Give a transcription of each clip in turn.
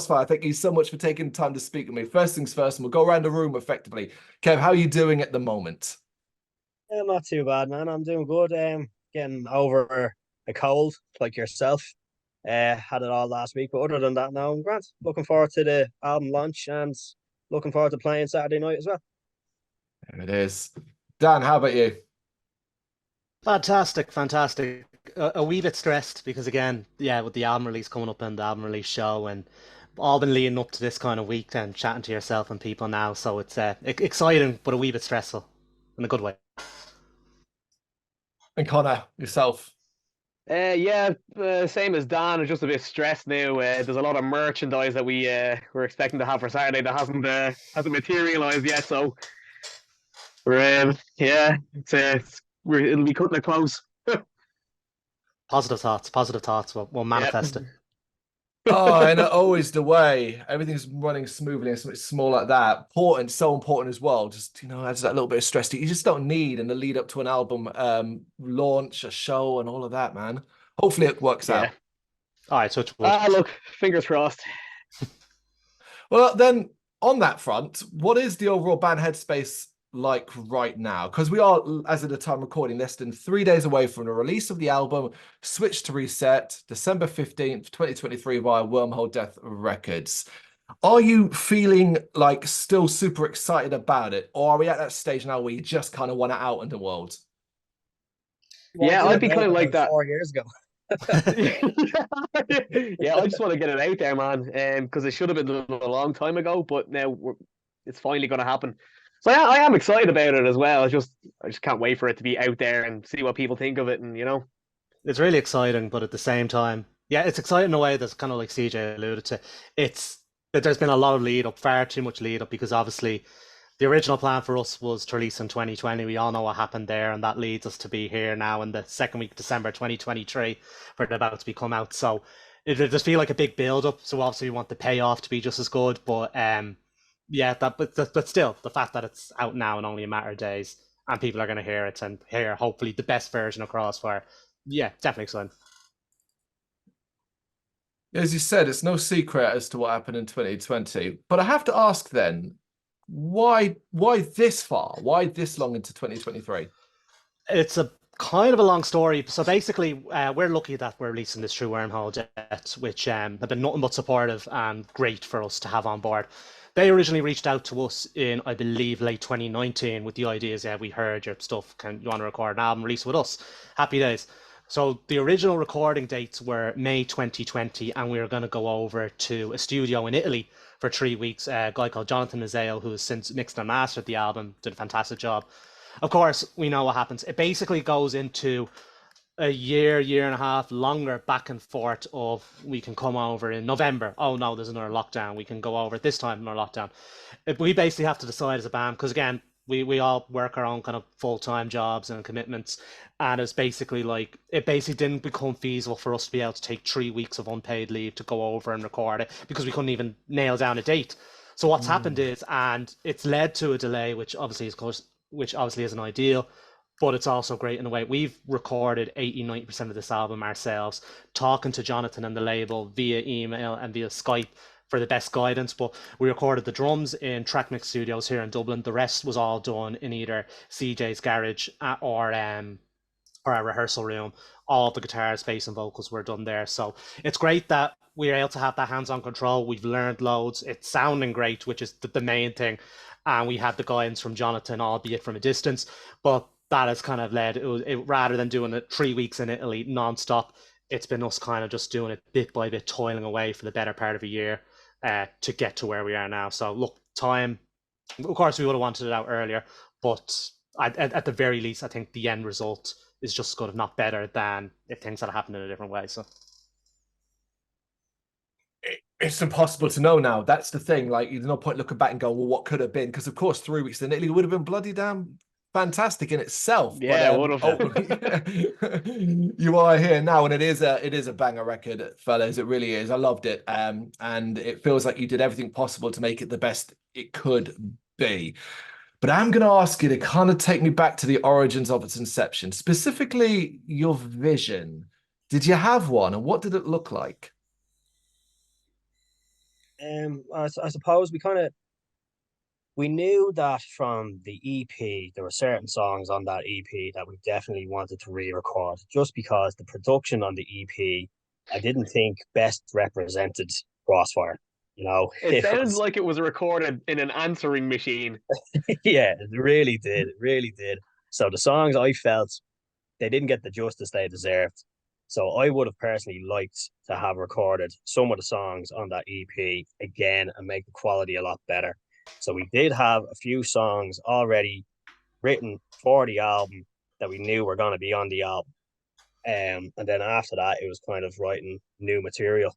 Crossfire. Thank you so much for taking the time to speak with me. First things first, and we'll go around the room effectively. Kev, how are you doing at the moment? Yeah, not too bad, man. I'm doing good. Getting over a cold like yourself. Had it all last week, but other than that, now I'm grand. Looking forward to the album launch and looking forward to playing Saturday night as well. There it is. Dan, how about you? Fantastic, fantastic. A wee bit stressed because again, yeah, with the album release coming up and the album release show and all been leading up to this kind of week and chatting to yourself and people now, so it's exciting but a wee bit stressful in a good way. And Connor, yourself. Yeah, same as Dan. I'm just a bit stressed now. There's a lot of merchandise that we were expecting to have for Saturday that hasn't materialized yet. So yeah, it'll be cutting it close. Positive thoughts, positive thoughts. We'll Yeah. manifest it. Oh, and always the way. Everything's running smoothly and something small like that. Important, so important as well. Just, adds that little bit of stress that you just don't need in the lead up to an album launch, a show, and all of that, man. Hopefully it works out. Yeah. All right, touch wood. Look, fingers crossed. Well, then on that front, what is the overall band headspace like right now? Because we are, as of the time recording, less than 3 days away from the release of the album, Switch to Reset, December 15th, 2023 via Wormholedeath Records. Are you feeling like still super excited about it? Or are we at that stage now where you just kind of want it out in the world? Yeah, I'd be kind of like that. 4 years ago. Yeah, I just want to get it out there, man. Because it should have been done a long time ago, but now it's finally going to happen. So yeah, I am excited about it as well. I just can't wait for it to be out there and see what people think of it, and It's really exciting, but at the same time, yeah, it's exciting in a way that's kind of like CJ alluded to. It's that there's been a lot of lead up, far too much lead up, because obviously the original plan for us was to release in 2020. We all know what happened there, and that leads us to be here now in the second week of December 2023 for it about to be come out. So it just feel like a big build up. So obviously we want the payoff to be just as good, but yeah, but still the fact that it's out now in only a matter of days and people are going to hear it and hear hopefully the best version of Crossfire. Yeah, definitely exciting. As you said, it's no secret as to what happened in 2020. But I have to ask then, why this far? Why this long into 2023? It's a kind of a long story. So basically, we're lucky that we're releasing this through Wormholedeath, which have been nothing but supportive and great for us to have on board. They originally reached out to us in, I believe, late 2019 with the ideas, yeah, we heard your stuff, you want to record an album, release with us? Happy days. So the original recording dates were May 2020, and we were going to go over to a studio in Italy for 3 weeks. A guy called Jonathan Nazale, who has since mixed and mastered the album, did a fantastic job. Of course, we know what happens. It basically goes into a year and a half longer back and forth of we can come over in November. Oh no, there's another lockdown. We can go over at this time, another lockdown. We basically have to decide as a band, because again, we all work our own kind of full-time jobs and commitments, and it's basically like it basically didn't become feasible for us to be able to take 3 weeks of unpaid leave to go over and record it because we couldn't even nail down a date. So what's happened is, and it's led to a delay, which obviously isn't ideal, but it's also great in a way. We've recorded 80-90% of this album ourselves, talking to Jonathan and the label via email and via Skype for the best guidance. But we recorded the drums in Track Mix Studios here in Dublin. The rest was all done in either CJ's garage or our rehearsal room. All of the guitars, bass and vocals were done there. So it's great that we're able to have that hands-on control. We've learned loads. It's sounding great, which is the main thing. And we had the guidance from Jonathan, albeit from a distance. But that has kind of led, rather than doing it 3 weeks in Italy non-stop, it's been us kind of just doing it bit by bit, toiling away for the better part of a year to get to where we are now. So look, time, of course we would have wanted it out earlier, but at the very least, I think the end result is just good, if not better, than if things had happened in a different way. So it's impossible to know now. That's the thing. Like, there's no point looking back and going, well, what could have been? Because of course, 3 weeks in Italy would have been bloody damn fantastic in itself. Yeah, but, would have. You are here now, and it is a banger record, fellas. It really is. I loved it, and it feels like you did everything possible to make it the best it could be. But I'm going to ask you to kind of take me back to the origins of its inception, specifically your vision. Did you have one, and what did it look like? I suppose we knew that from the EP, there were certain songs on that EP that we definitely wanted to re-record, just because the production on the EP, I didn't think best represented Crossfire. You know, It sounded like it was recorded in an answering machine. yeah, it really did. It really did. So the songs, I felt they didn't get the justice they deserved. So I would have personally liked to have recorded some of the songs on that EP again and make the quality a lot better. So we did have a few songs already written for the album that we knew were going to be on the album. And then after that, it was kind of writing new material.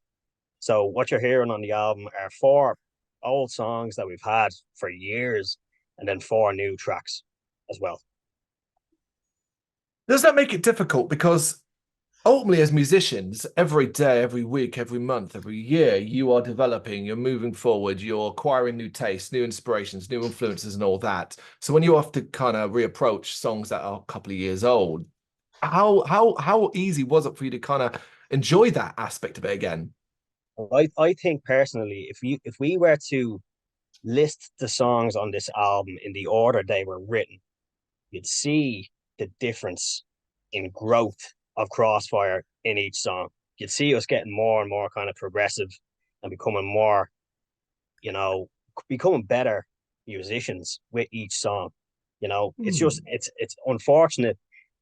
So what you're hearing on the album are four old songs that we've had for years, and then four new tracks as well. Does that make it difficult? Because ultimately, as musicians, every day, every week, every month, every year, you are developing, you're moving forward, you're acquiring new tastes, new inspirations, new influences, and all that. So when you have to kind of reapproach songs that are a couple of years old, how easy was it for you to kind of enjoy that aspect of it again? I think personally, if we were to list the songs on this album in the order they were written, you'd see the difference in growth of Crossfire in each song. You'd see us getting more and more kind of progressive and becoming more, you know, becoming better musicians with each song. You know, it's just it's unfortunate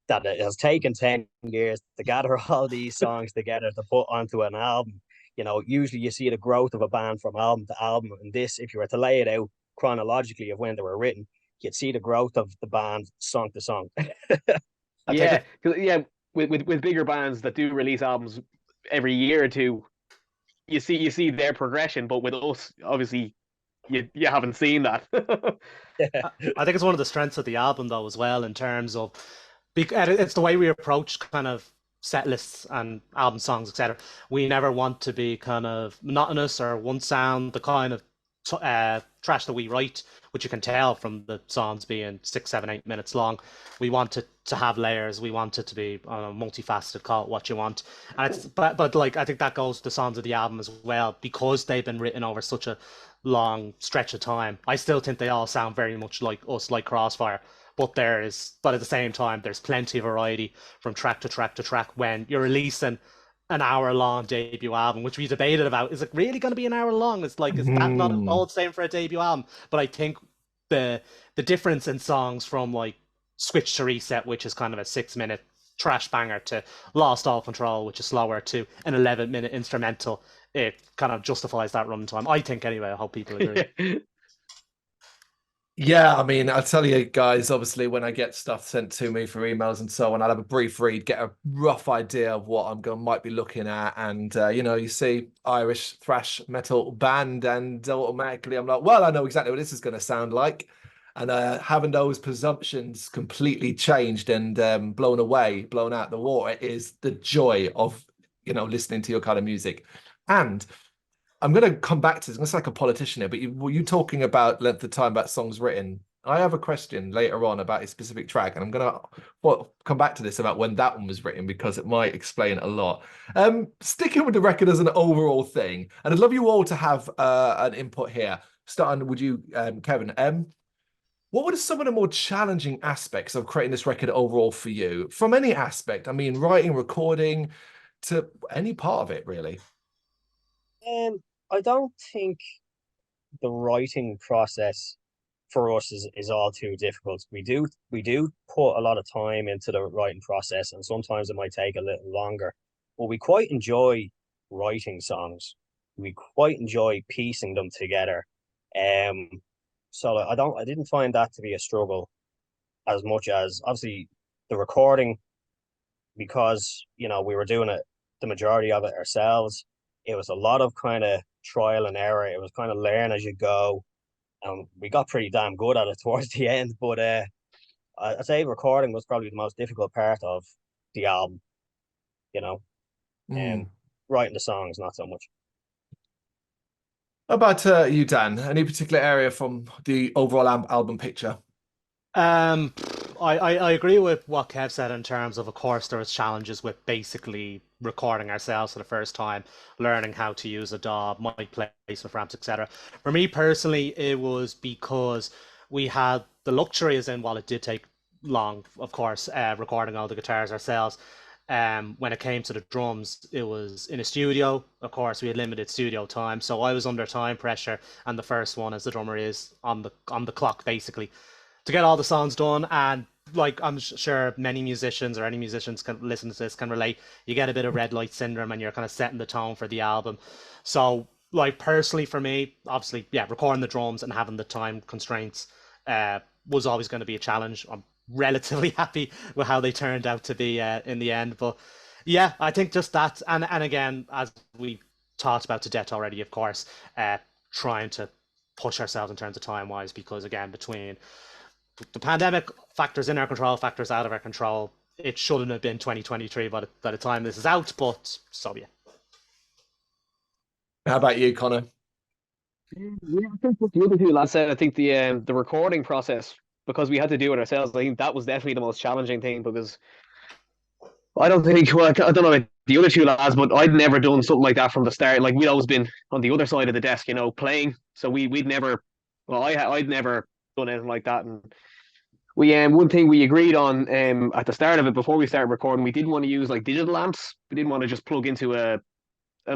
that it has taken 10 years to gather all these songs together to put onto an album. You know, usually you see the growth of a band from album to album. And this, if you were to lay it out chronologically of when they were written, you'd see the growth of the band song to song. Yeah, yeah, with bigger bands that do release albums every year or two, you see their progression. But with us, obviously, you haven't seen that. I think it's one of the strengths of the album, though, as well, in terms of it's the way we approach kind of set lists and album songs, etc. We never want to be kind of monotonous or one sound. The kind of trash that we write, which you can tell from the songs being 6, 7, 8 minutes long. We want it to have layers. We want it to be multifaceted. Call it what you want. And it's but like I think that goes to the songs of the album as well, because they've been written over such a long stretch of time. I still think they all sound very much like us, like Crossfire. But at the same time, there's plenty of variety from track to track to track when you're releasing an hour-long debut album, which we debated about. Is it really going to be an hour long? It's like, is that not all the same for a debut album? But I think the difference in songs from like Switch to Reset, which is kind of a 6-minute trash banger, to Lost All Control, which is slower, to an 11-minute instrumental, it kind of justifies that runtime. I think anyway. I hope people agree. Yeah, I mean, I'll tell you guys, obviously, when I get stuff sent to me for emails and so on, I'll have a brief read, get a rough idea of what might be looking at. And, you see Irish thrash metal band, and automatically I'm like, well, I know exactly what this is going to sound like. And having those presumptions completely changed and blown out the water is the joy of, listening to your kind of music. And I'm going to come back to this. It's like a politician here, but were you talking about length of time, about songs written? I have a question later on about a specific track, and I'm going to come back to this about when that one was written, because it might explain a lot. Sticking with the record as an overall thing, and I'd love you all to have an input here. Starting with you, Kevin. What were some of the more challenging aspects of creating this record overall for you? From any aspect, I mean, writing, recording, to any part of it, really. I don't think the writing process for us is all too difficult. We do put a lot of time into the writing process, and sometimes it might take a little longer. But we quite enjoy writing songs. We quite enjoy piecing them together. So I didn't find that to be a struggle as much as obviously the recording, because we were doing it, the majority of it ourselves. It was a lot of kind of trial and error. It was kind of learn as you go. And we got pretty damn good at it towards the end. But I'd say recording was probably the most difficult part of the album, and writing the songs, not so much. How about you, Dan? Any particular area from the overall album picture? I agree with what Kev said in terms of course, there was challenges with basically recording ourselves for the first time, learning how to use a DAW, mic placement ramps, etc. For me personally, it was because we had the luxury, as in while it did take long, of course, recording all the guitars ourselves. When it came to the drums, it was in a studio. Of course, we had limited studio time, so I was under time pressure, and the first one, as the drummer, is on the clock basically to get all the songs done. And like I'm sure many musicians or any musicians can listen to this can relate. You get a bit of red light syndrome, and you're kind of setting the tone for the album. So, like personally for me, obviously, yeah, recording the drums and having the time constraints was always going to be a challenge. I'm relatively happy with how they turned out to be in the end, but yeah, I think just that, and again, as we talked about to death already, of course, trying to push ourselves in terms of time wise, because again, between the pandemic, factors in our control, factors out of our control, it shouldn't have been 2023 by the time this is out, but so yeah. How about you, Connor? Yeah, I think what the other two lads said, I think the recording process, because we had to do it ourselves, I think that was definitely the most challenging thing, because I don't think, well, I don't know about the other two lads, but I'd never done something like that from the start. Like, we'd always been on the other side of the desk, you know, playing. So we'd never, well, I'd never done anything like that. And we one thing we agreed on at the start of it, before we started recording, we didn't want to use like digital amps. We didn't want to just plug into an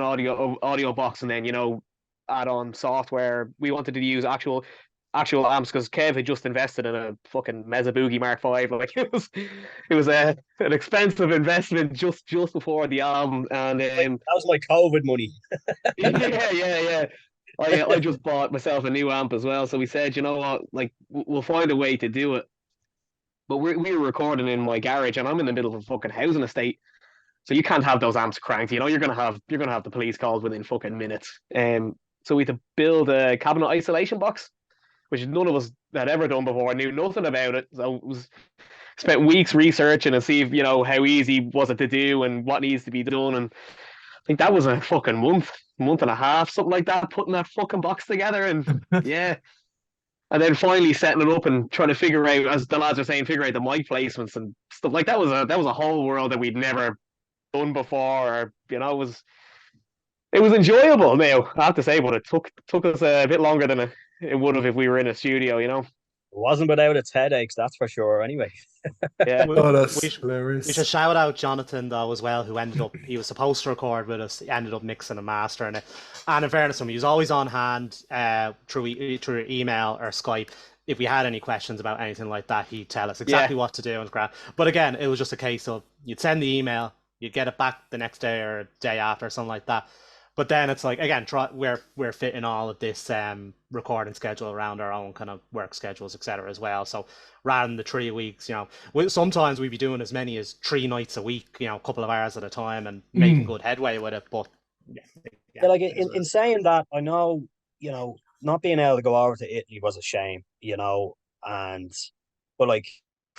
audio box and then, you know, add on software. We wanted to use actual amps, because Kev had just invested in a fucking Mesa Boogie Mark V. Like, it was an expensive investment just before the album, and That was my COVID money. yeah. I just bought myself a new amp as well. So we said, you know what, like, we'll find a way to do it. But we were recording in my garage, and I'm in the middle of a fucking housing estate, so you can't have those amps cranked. You know, you're gonna have the police called within fucking minutes. So we had to build a cabinet isolation box, which none of us had ever done before. Knew nothing about it. So it was spent weeks researching and see if, you know, how easy was it to do and what needs to be done. And I think that was a fucking month and a half, something like that, putting that fucking box together. And yeah. And then finally setting it up and trying to figure out, as the lads are saying, figure out the mic placements and stuff like that. Was a whole world that we'd never done before. Or, you know, it was enjoyable now, I have to say, but it took us a bit longer than it would have if we were in a studio, you know. It wasn't without its headaches, that's for sure. Anyway. Yeah. Oh, that's we hilarious. should shout out Jonathan though as well, who ended up, he was supposed to record with us, he ended up mixing and mastering it. And in fairness to him, he was always on hand through email or Skype. If we had any questions about anything like that, he'd tell us exactly what to do and crap. But again, it was just a case of you'd send the email, you'd get it back the next day or day after or something like that. But then it's like, again, we're fitting all of this recording schedule around our own kind of work schedules, etc. as well. So rather than the 3 weeks, you know, sometimes we'd be doing as many as 3 nights a week, you know, a couple of hours at a time, and making good headway with it. But yeah, like in saying that, I know, you know, not being able to go over to Italy was a shame, you know, but like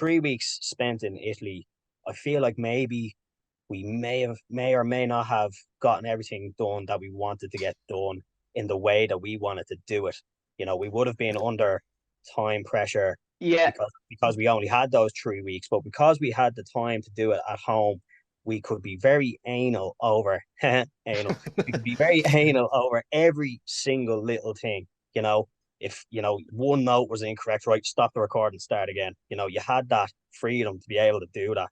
3 weeks spent in Italy, I feel like maybe we may or may not have gotten everything done that we wanted to get done in the way that we wanted to do it. You know, we would have been under time pressure, because we only had those 3 weeks, but because we had the time to do it at home, we could be very anal over anal. We could be very anal over every single little thing. You know, if, you know, one note was incorrect, right, stop the recording, start again. You know, you had that freedom to be able to do that.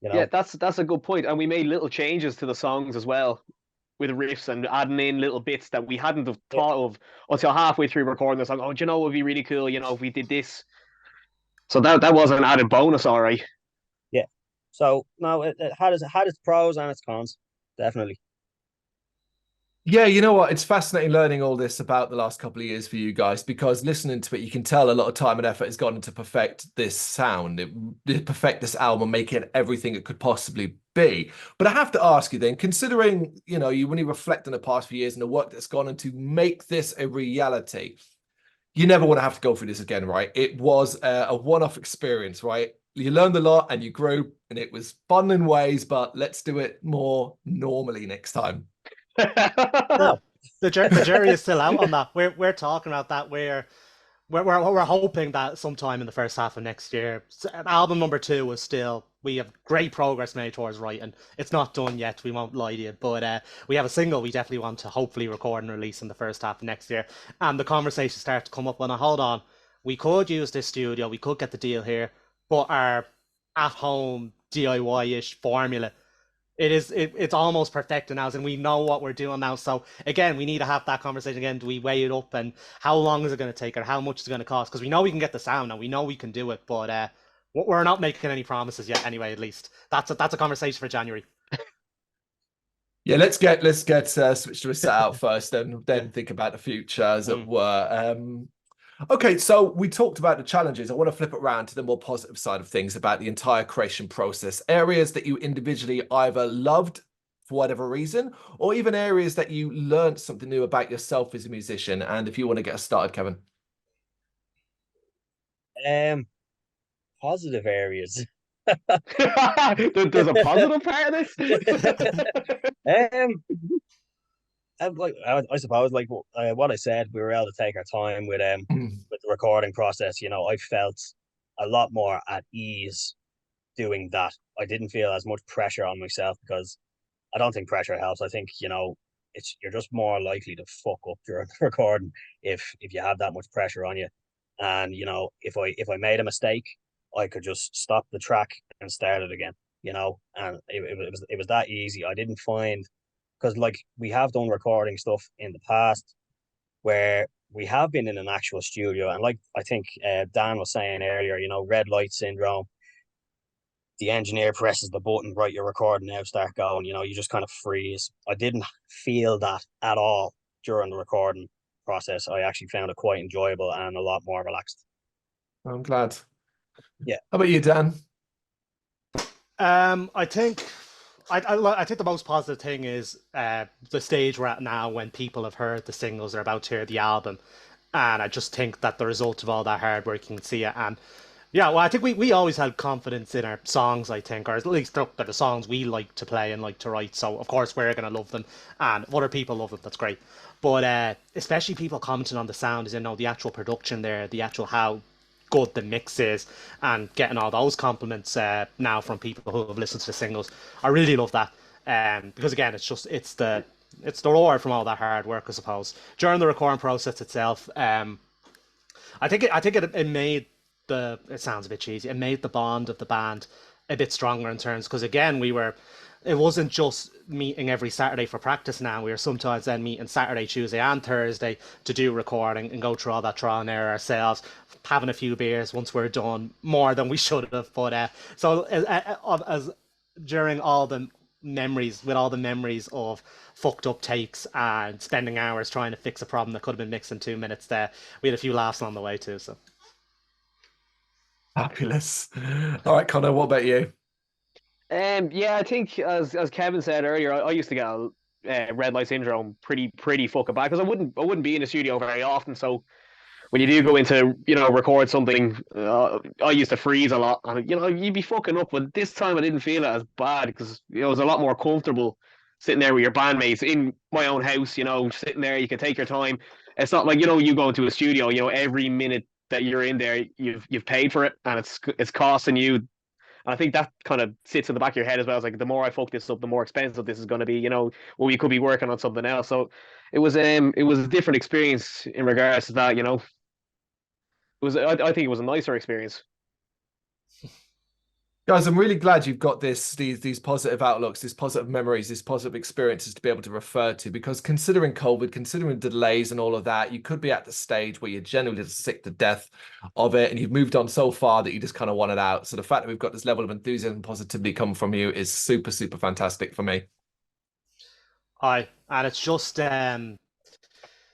You know? Yeah, that's a good point. And we made little changes to the songs as well, with riffs and adding in little bits that we hadn't have thought of until halfway through recording the song. Oh, do you know, it would be really cool, you know, if we did this. So that was an added bonus, all right. Yeah. So no, it had its pros and its cons, definitely. Yeah, you know what? It's fascinating learning all this about the last couple of years for you guys, because listening to it, you can tell a lot of time and effort has gone into perfect this sound, perfect this album, make it everything it could possibly be. But I have to ask you then, considering, you know, when you reflect on the past few years and the work that's gone into make this a reality, you never want to have to go through this again, right? It was a one-off experience, right? You learned a lot and you grew, and it was fun in ways, but let's do it more normally next time. No. the jury is still out on that. We're talking about that, where we're hoping that sometime in the first half of next year. Album number 2 is still, we have great progress made towards writing. It's not done yet, we won't lie to you, but we have a single we definitely want to hopefully record and release in the first half of next year. And the conversations start to come up. Well, now hold on, we could use this studio, we could get the deal here, but our at-home DIY-ish formula, it's almost perfected now, and we know what we're doing now. So again, we need to have that conversation again. Do we weigh it up, and how long is it going to take, or how much is it going to cost? Because we know we can get the sound, and we know we can do it, but we're not making any promises yet. Anyway, at least that's a conversation for January. Yeah, let's get switched to a set out first, then think about the future, as it were. Okay, so we talked about the challenges. I want to flip it around to the more positive side of things about the entire creation process. Areas that you individually either loved for whatever reason, or even areas that you learned something new about yourself as a musician. And if you want to get us started, Kevin. Positive areas. There's a positive part of this. I suppose, like what I said, we were able to take our time with the recording process. You know, I felt a lot more at ease doing that. I didn't feel as much pressure on myself, because I don't think pressure helps. I think, you know, you're just more likely to fuck up during the recording if you have that much pressure on you. And you know, if I made a mistake, I could just stop the track and start it again. You know, and it was that easy. I didn't find, because like we have done recording stuff in the past where we have been in an actual studio, and like I think Dan was saying earlier, you know, red light syndrome. The engineer presses the button, right, you're recording now, start going. You know, you just kind of freeze. I didn't feel that at all during the recording process. I actually found it quite enjoyable and a lot more relaxed. I'm glad. Yeah. How about you, Dan? I think the most positive thing is the stage we're at now, when people have heard the singles, they're about to hear the album, and I just think that the result of all that hard work, you can see it. And yeah, well, I think we always had confidence in our songs, I think, or at least they're the songs we like to play and like to write. So of course we're gonna love them, and if other people love them, that's great. But especially people commenting on the sound, is, you know, the actual production there, the actual how good the mix is, and getting all those compliments now from people who have listened to the singles. I really love that, because again, it's the reward from all that hard work, I suppose. During the recording process itself, I think it made it sounds a bit cheesy, it made the bond of the band a bit stronger in terms, because again, it wasn't just meeting every Saturday for practice now. We were sometimes then meeting Saturday, Tuesday, and Thursday to do recording and go through all that trial and error ourselves, having a few beers once we're done, more than we should have. But so as during all the memories, with all the memories of fucked up takes and spending hours trying to fix a problem that could have been mixed in 2 minutes, there we had a few laughs along the way too. So Fabulous. All right, Connor, what about you? Yeah, I think as Kevin said earlier, I used to get a red light syndrome pretty fucking bad, because I wouldn't be in the studio very often. So when you do go into, you know, record something, I used to freeze a lot, and you know, you'd be fucking up. But this time I didn't feel it as bad, because you know, it was a lot more comfortable sitting there with your bandmates in my own house. You know, sitting there, you can take your time. It's not like, you know, you go into a studio, you know, every minute that you're in there, you've paid for it, and it's costing you. And I think that kind of sits in the back of your head as well. It's like, the more I fuck this up, the more expensive this is going to be. You know, well, we could be working on something else. So it was a different experience in regards to that. You know, I think it was a nicer experience. Guys, I'm really glad you've got these positive outlooks, these positive memories, these positive experiences to be able to refer to, because considering COVID, considering delays and all of that, you could be at the stage where you're genuinely sick to death of it, and you've moved on so far that you just kind of want it out. So the fact that we've got this level of enthusiasm and positivity come from you is super, super fantastic for me. and it's just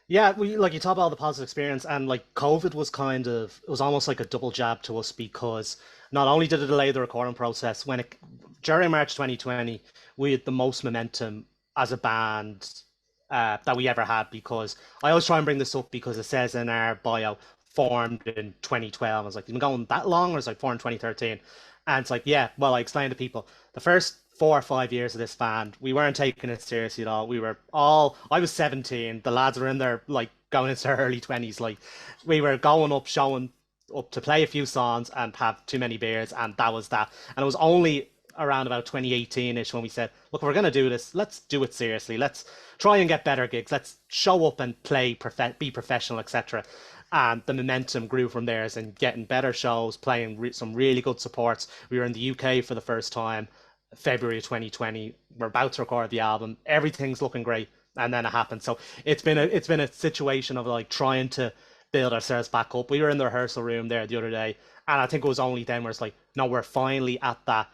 yeah, like you talk about the positive experience, and like COVID was it was almost like a double jab to us, because not only did it delay the recording process, during March 2020, we had the most momentum as a band that we ever had, because I always try and bring this up because it says in our bio, formed in 2012. I was like, you've been going that long? Or it's like formed in 2013. And it's like, yeah, well, I explained to people, the first 4 or 5 years of this band, we weren't taking it seriously at all. I was 17, the lads were in their like going into our early 20s. Like, we were going up, showing up to play a few songs and have too many beers, and that was that. And it was only around about 2018-ish when we said, look, if we're going to do this, let's do it seriously. Let's try and get better gigs. Let's show up and play, be professional, etc. And the momentum grew from there, and getting better shows, playing some really good supports. We were in the UK for the first time, February 2020. We're about to record the album. Everything's looking great, and then it happened. So it's been a situation of like trying to build ourselves back up. We were in the rehearsal room there the other day, and I think it was only then where it's like, no, we're finally at that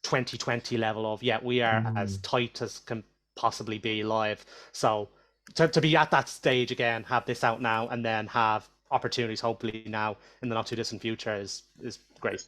2020 level of, yeah, we are as tight as can possibly be live. So to be at that stage again, have this out now, and then have opportunities hopefully now in the not too distant future is great.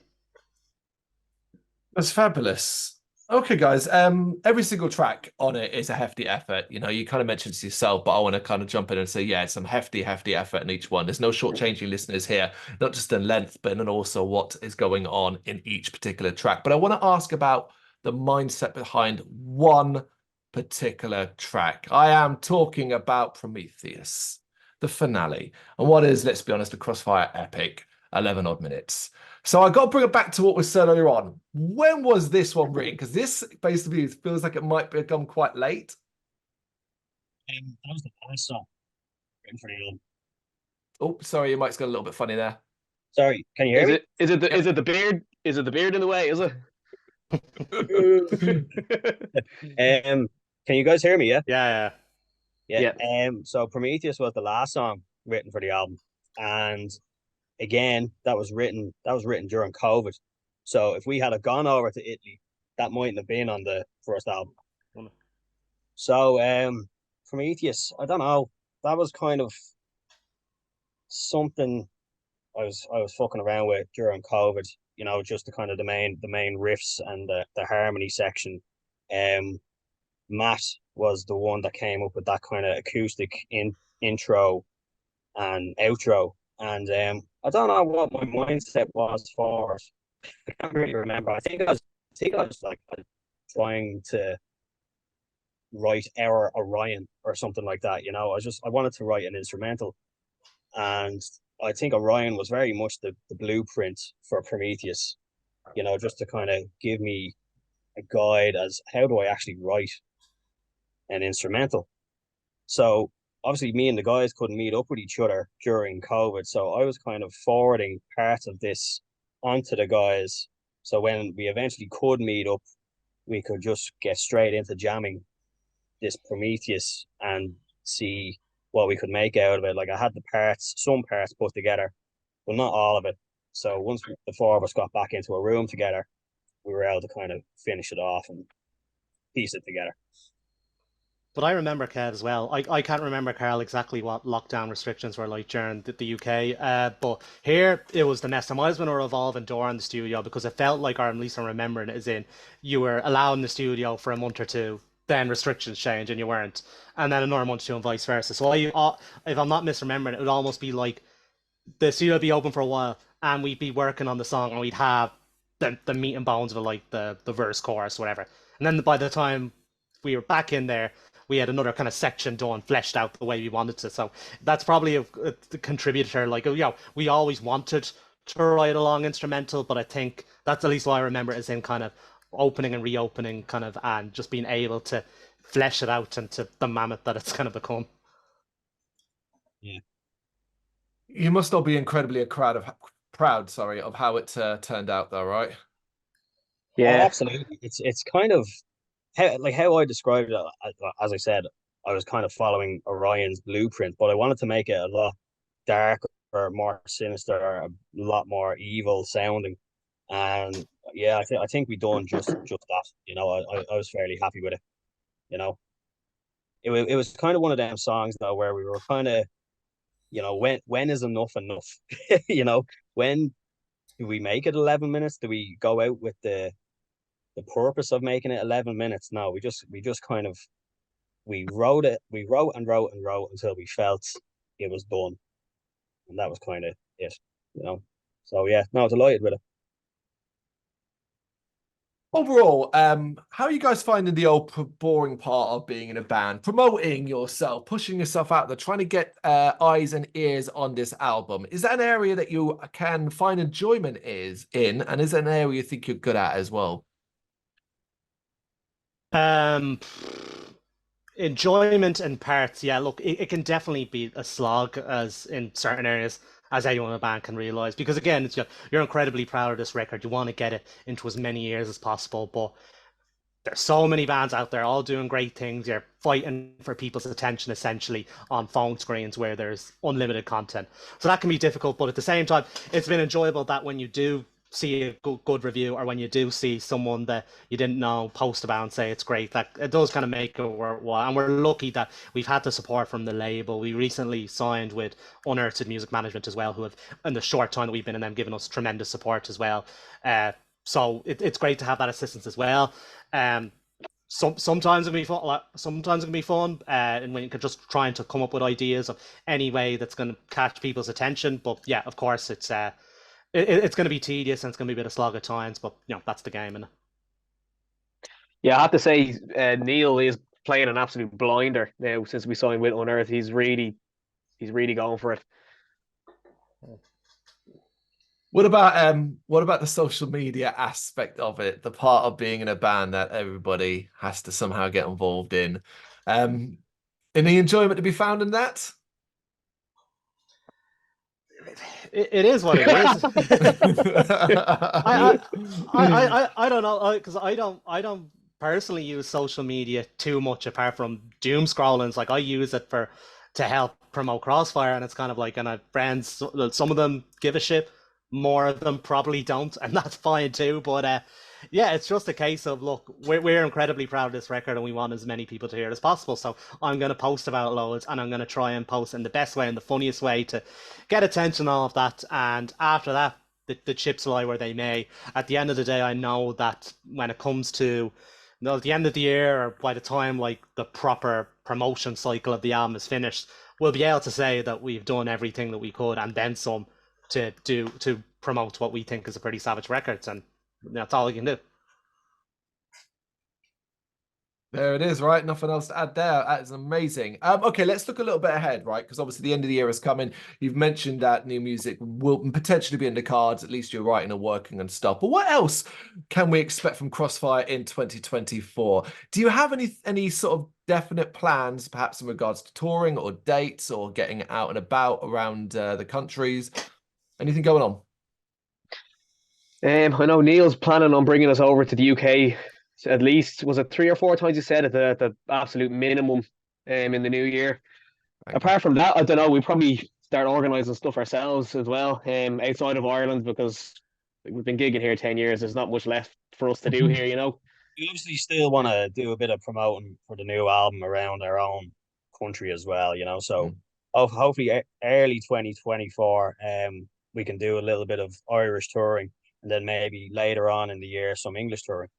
That's fabulous. Okay, guys. Every single track on it is a hefty effort. You know, you kind of mentioned it yourself, but I want to kind of jump in and say, yeah, some hefty effort in each one. There's no shortchanging listeners here, not just in length, but in also what is going on in each particular track. But I want to ask about the mindset behind one particular track. I am talking about Prometheus, the finale, and what is, let's be honest, a Crossfire epic, 11 odd minutes. So I got to bring it back to what was said earlier on. When was this one written? Because this basically feels like it might become quite late. That was the last song written for the album. Oh, sorry, your mic's got a little bit funny there. Sorry, can you hear me? Is it the beard? Is it the beard in the way? Is it? Can you guys hear me? Yeah. Yeah. So Prometheus was the last song written for the album, and again, that was written during COVID. So if we had gone over to Italy, that mightn't have been on the first album. So Prometheus, I don't know, that was kind of something I was fucking around with during COVID. You know, just the kind of the main riffs and the harmony section. Matt was the one that came up with that kind of acoustic intro and outro. And I don't know what my mindset was for it. I can't really remember. I think I was like trying to write Our Orion or something like that. You know, I wanted to write an instrumental, and I think Orion was very much the blueprint for Prometheus. You know, just to kind of give me a guide as how do I actually write an instrumental. So obviously me and the guys couldn't meet up with each other during COVID. So I was kind of forwarding parts of this onto the guys. So when we eventually could meet up, we could just get straight into jamming this Prometheus and see what we could make out of it. Like, I had some parts put together, but not all of it. So once the four of us got back into a room together, we were able to kind of finish it off and piece it together. But I remember, Kev, as well. I can't remember, Carl, exactly what lockdown restrictions were like during the UK. But here it was the mess. I might as well revolve and door in the studio, because it felt like, or at least I'm remembering it, as in you were allowed in the studio for a month or two, then restrictions change and you weren't, and then another month or two, and vice versa. So if I'm not misremembering, it would almost be like the studio would be open for a while, and we'd be working on the song, and we'd have the meat and bones of it, like the verse, chorus, whatever. And then by the time we were back in there, we had another kind of section done, fleshed out the way we wanted to. So that's probably a contributor. Like, you know, we always wanted to write a long instrumental, but I think that's at least what I remember, is in kind of opening and reopening, kind of, and just being able to flesh it out into the mammoth that it's kind of become. Yeah. You must all be incredibly proud of how it turned out, though, right? Yeah, oh, absolutely. It's kind of how I described it. As I said, I was kind of following Orion's blueprint, but I wanted to make it a lot darker, more sinister, a lot more evil sounding. And yeah, I think we done just that. You know, I was fairly happy with it. You know, it was kind of one of them songs though where we were kind of, you know, when is enough enough? You know, when do we make it 11 minutes? Do we go out with the purpose of making it 11 minutes? No, we just kind of we wrote and wrote until we felt it was done, and that was kind of it. You know, so yeah, no, delighted with it. Overall, how are you guys finding the old boring part of being in a band, promoting yourself, pushing yourself out there, trying to get eyes and ears on this album? Is that an area that you can find enjoyment in, and is it an area you think you're good at as well? Um, Enjoyment in parts, yeah. Look, it can definitely be a slog, as in certain areas, as anyone in a band can realize. Because again, you're incredibly proud of this record. You want to get it into as many ears as possible, but there's so many bands out there all doing great things. You're fighting for people's attention essentially on phone screens where there's unlimited content. So that can be difficult, but at the same time, it's been enjoyable that when you do see a good review, or when you do see someone that you didn't know post about and say it's great, that it does kind of make it worthwhile. And we're lucky that we've had the support from the label. We recently signed with Unearthed Music Management as well, who have, in the short time that we've been in them, given us tremendous support as well. So it's great to have that assistance as well. Sometimes it can be fun. Sometimes it can be fun, and when you're just trying to come up with ideas of any way that's going to catch people's attention. But yeah, of course, it's going to be tedious and it's going to be a bit of slog at times. But that's the game, and Yeah, I have to say, Neil is playing an absolute blinder now since we signed with Unearthed. He's really going for it. What about the social media aspect of it, the part of being in a band that everybody has to somehow get involved in? Any enjoyment to be found in that? it is what it is. I don't know, because I don't personally use social media too much apart from doom scrolling. It's like I use it to help promote Crossfire, and it's kind of like, and I have friends, some of them give a shit, more of them probably don't, and that's fine too. But yeah, it's just a case of, look, we're incredibly proud of this record and we want as many people to hear it as possible. So I'm going to post about loads, and I'm going to try and post in the best way and the funniest way to get attention, all of that. And after that, the chips lie where they may. At the end of the day, I know that when it comes to at the end of the year, or by the time like the proper promotion cycle of the album is finished, we'll be able to say that we've done everything that we could and then some to promote what we think is a pretty savage record, and that's all we can do. There it is, right? Nothing else to add there. That is amazing. Okay, let's look a little bit ahead, right? Because obviously the end of the year is coming. You've mentioned that new music will potentially be in the cards. At least you're writing and working and stuff. But what else can we expect from Crossfire in 2024? Do you have any sort of definite plans, perhaps in regards to touring or dates or getting out and about around the countries? Anything going on? I know Neil's planning on bringing us over to the UK. At least, was it 3 or 4 times he said at the absolute minimum in the new year. Apart from that, I don't know, we probably start organising stuff ourselves as well outside of Ireland, because we've been gigging here 10 years. There's not much left for us to do here, you know. We obviously still want to do a bit of promoting for the new album around our own country as well, So hopefully early 2024, we can do a little bit of Irish touring, and then maybe later on in the year some English touring.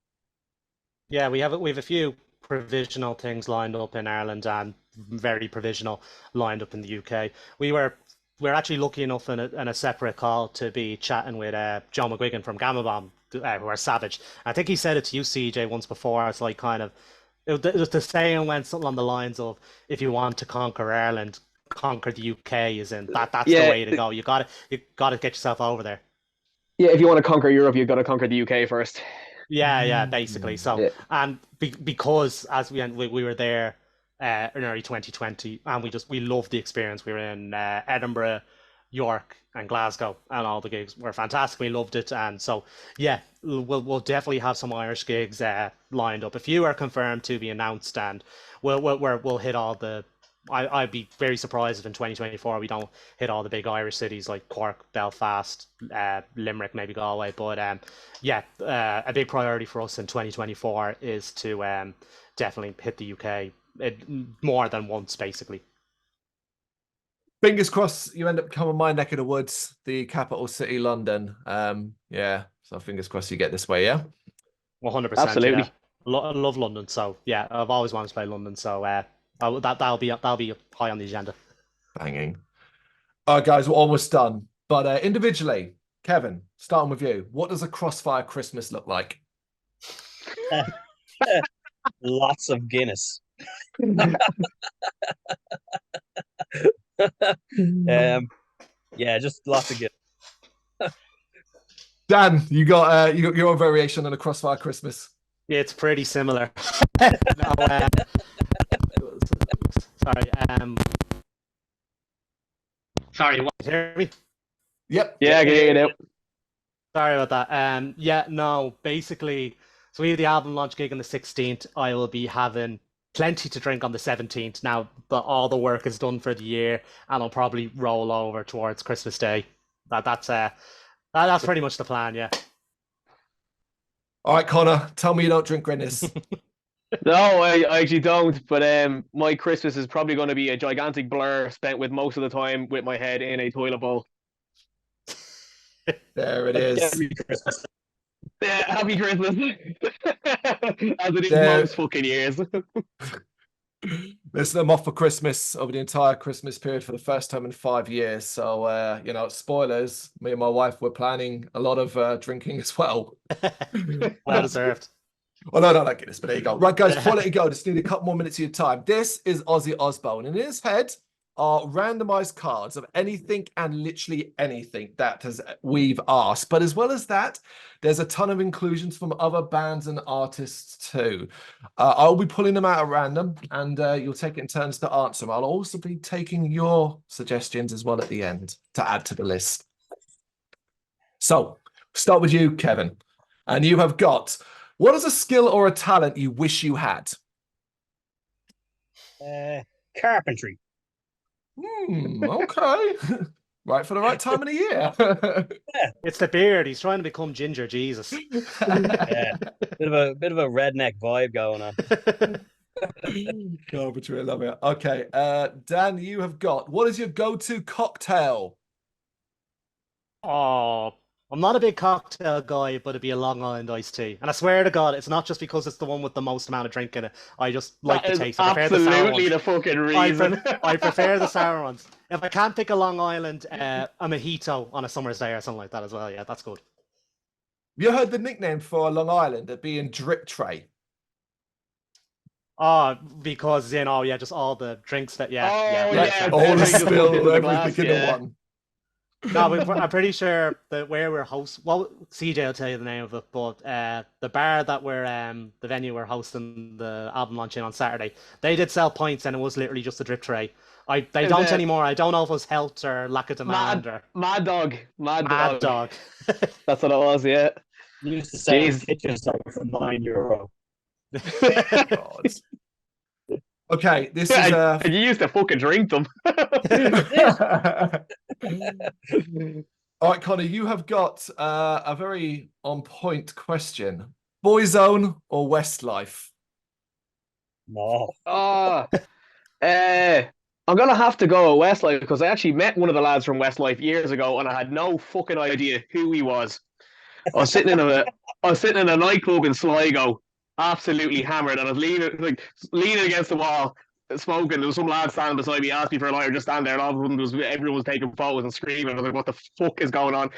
Yeah, we have a few provisional things lined up in Ireland and very provisional lined up in the UK. We're actually lucky enough in a separate call to be chatting with John McGuigan from Gamma Bomb, who are Savage. I think he said it to you, CJ, once before. It's like kind of it was the saying went something on the lines of, if you want to conquer Ireland, conquer the UK. Is in that's the way to go. You got to get yourself over there. Yeah, if you want to conquer Europe, you've got to conquer the UK first. Yeah, basically. So, and because as we were there in early 2020, and we loved the experience. We were in Edinburgh, York, and Glasgow, and all the gigs were fantastic. We loved it, and so yeah, we'll definitely have some Irish gigs lined up. A few are confirmed to be announced, and we'll hit all the. I'd be very surprised if in 2024 we don't hit all the big Irish cities like Cork, Belfast, Limerick, maybe Galway. But yeah, a big priority for us in 2024 is to definitely hit the UK more than once, basically. Fingers crossed you end up coming my neck of the woods, the capital city, London. Yeah, so fingers crossed you get this way, yeah? 100%. Absolutely. Yeah. I love London, so yeah, I've always wanted to play London, so that'll be high on the agenda. Banging. All right, guys, we're almost done. But individually, Kevin, starting with you, what does a Crossfire Christmas look like? Lots of Guinness. Yeah, just lots of Guinness. Dan, you got your own variation on a Crossfire Christmas. Yeah, it's pretty similar. No, sorry. Sorry, what? Can you hear me? Yep. Yeah, I can hear you now. Sorry about that. Yeah, no, basically, so we have the album launch gig on the 16th. I will be having plenty to drink on the 17th. Now, all the work is done for the year, and I'll probably roll over towards Christmas Day. That's pretty much the plan, yeah. All right, Connor, tell me you don't drink Guinness. No, I actually don't. But my Christmas is probably going to be a gigantic blur spent with most of the time with my head in a toilet bowl. There it is. Every Christmas. Yeah, happy Christmas. As it is There- most fucking years. Listen, I'm off for Christmas over the entire Christmas period for the first time in 5 years. So, spoilers, me and my wife were planning a lot of drinking as well. Well deserved. Well, no, not Guinness, but there you go. Right, guys, before I let you go, just need a couple more minutes of your time. This is Ozzy Osbourne, and in his head are randomized cards of anything and literally anything that we've asked. But as well as that, there's a ton of inclusions from other bands and artists too. I'll be pulling them out at random, and you'll take it in turns to answer them. I'll also be taking your suggestions as well at the end to add to the list. So, start with you, Kevin. And you have got, what is a skill or a talent you wish you had? Carpentry. Okay. Right for the right time of the year. It's the beard. He's trying to become Ginger Jesus. Yeah, bit of a redneck vibe going on. Carpentry, I love it. Okay, Dan, you have got, what is your go-to cocktail? Oh, I'm not a big cocktail guy, but it'd be a Long Island iced tea. And I swear to God, it's not just because it's the one with the most amount of drink in it. I just like the taste. I prefer the sour absolutely ones. the fucking reason. I prefer the sour ones. If I can't pick a Long Island, a mojito on a summer's day or something like that as well. Yeah, that's good. You heard the nickname for Long Island at being drip tray. Oh, because just all the drinks that Oh, yeah. All the everything just spill, goes into the everything glass, in yeah. one. No, I'm pretty sure that where we're CJ will tell you the name of it, but the bar that the venue we're hosting the album launch in on Saturday, they did sell pints and it was literally just a drip tray. They don't it- anymore. I don't know if it was health or lack of demand or Mad Dog. mad dog. That's what it was, yeah. You used to say Jeez. kitchen soap for €9. God. Okay, this is And you used to fucking drink them. All right, Connor, you have got a very on-point question. Boyzone or Westlife? No. Oh, I'm gonna have to go with Westlife because I actually met one of the lads from Westlife years ago, and I had no fucking idea who he was. I was sitting in a nightclub in Sligo, absolutely hammered, and I was leaning against the wall, smoking. There was some lad standing beside me, asked me for a lighter, just stand there, and all of a sudden everyone was taking photos and screaming. I was like, "What the fuck is going on?"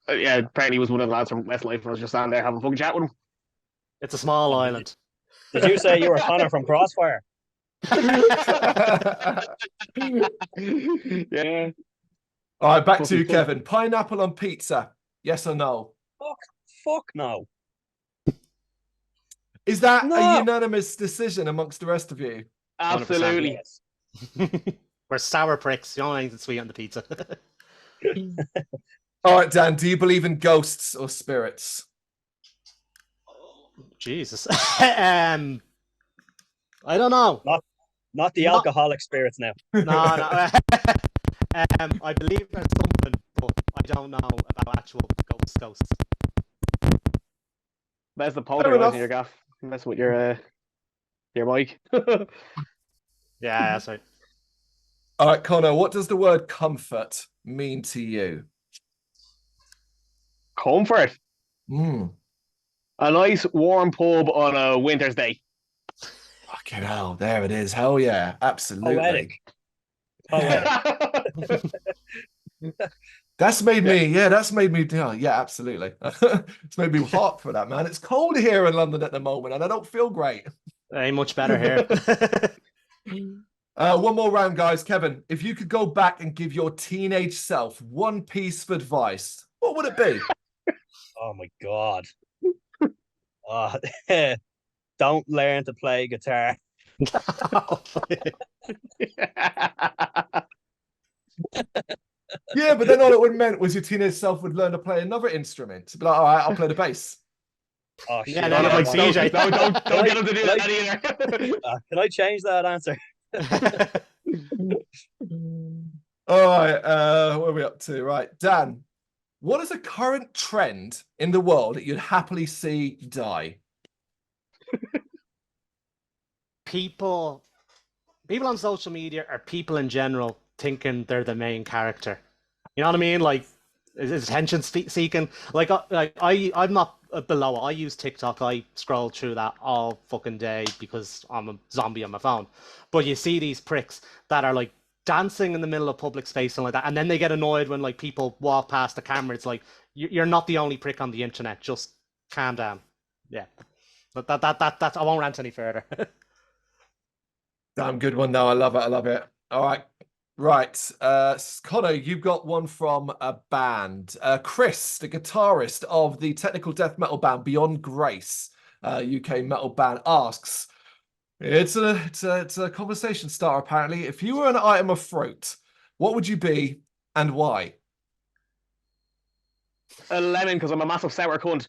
Yeah, apparently he was one of the lads from Westlife, and I was just standing there having a fucking chat with him. It's a small island. Did you say you were Connor from Crossfire? Yeah. All right, back to you, Fucking fun. Kevin. Pineapple on pizza, yes or no? Fuck no. Is that No. a unanimous decision amongst the rest of you? Absolutely. Yes. We're sour pricks. You don't want anything sweet on the pizza. All right, Dan, do you believe in ghosts or spirits? Jesus. I don't know. Not the No. alcoholic spirits now. No. I believe there's something, but I don't know about actual ghosts. That's the Fair poker enough. in your gaff. That's what your mic. Yeah, that's right. All right, Connor, what does the word comfort mean to you? Comfort. Mm. A nice warm pub on a winter's day. Fucking hell, there it is. Hell yeah, absolutely. Poetic. That's made me, yeah, absolutely. It's made me hot for that, man. It's cold here in London at the moment, and I don't feel great. Ain't much better here. One more round, guys. Kevin, if you could go back and give your teenage self one piece of advice, what would it be? Oh my God. Don't learn to play guitar. Yeah, but then all it would have meant was your teenage self would learn to play another instrument. Be like, all right, I'll play the bass. Oh shit! Yeah, no, like CJ. Don't get him to do that either. Can I change that answer? All right, what are we up to? Right, Dan, what is a current trend in the world that you'd happily see die? People on social media, or people in general, thinking they're the main character. You know what I mean? Like, is attention seeking. Like I'm not below it. I use TikTok. I scroll through that all fucking day because I'm a zombie on my phone. But you see these pricks that are like dancing in the middle of public space and like that, and then they get annoyed when like people walk past the camera. It's like, you're not the only prick on the internet. Just calm down. Yeah, but that I won't rant any further. Damn good one, though. I love it. I love it. All right. Right. Connor, you've got one from a band. Chris, the guitarist of the technical death metal band Beyond Grace, UK metal band, asks, it's a conversation starter, apparently. If you were an item of fruit, what would you be and why? A lemon, because I'm a massive sour cunt.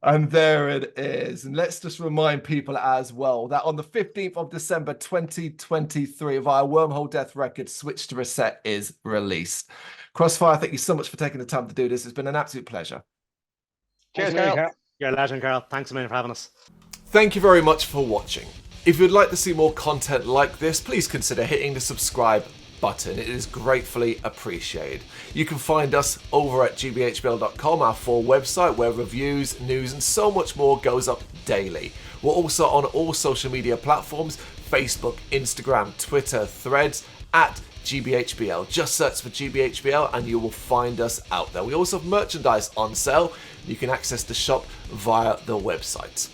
And there it is. And let's just remind people as well that on the 15th of December 2023 via Wormholedeath Records, Switch to Reset is released. Crossfire, thank you so much for taking the time to do this. It's been an absolute pleasure. Cheers, Carl. You're a legend, Carl. Thanks a million for having us. Thank you very much for watching. If you'd like to see more content like this, please consider hitting the subscribe button. It is gratefully appreciated. You can find us over at gbhbl.com, our full website where reviews, news and so much more goes up daily. We're also on all social media platforms: Facebook, Instagram, Twitter, Threads, at gbhbl. Just search for gbhbl and you will find us out there. We also have merchandise on sale. You can access the shop via the website.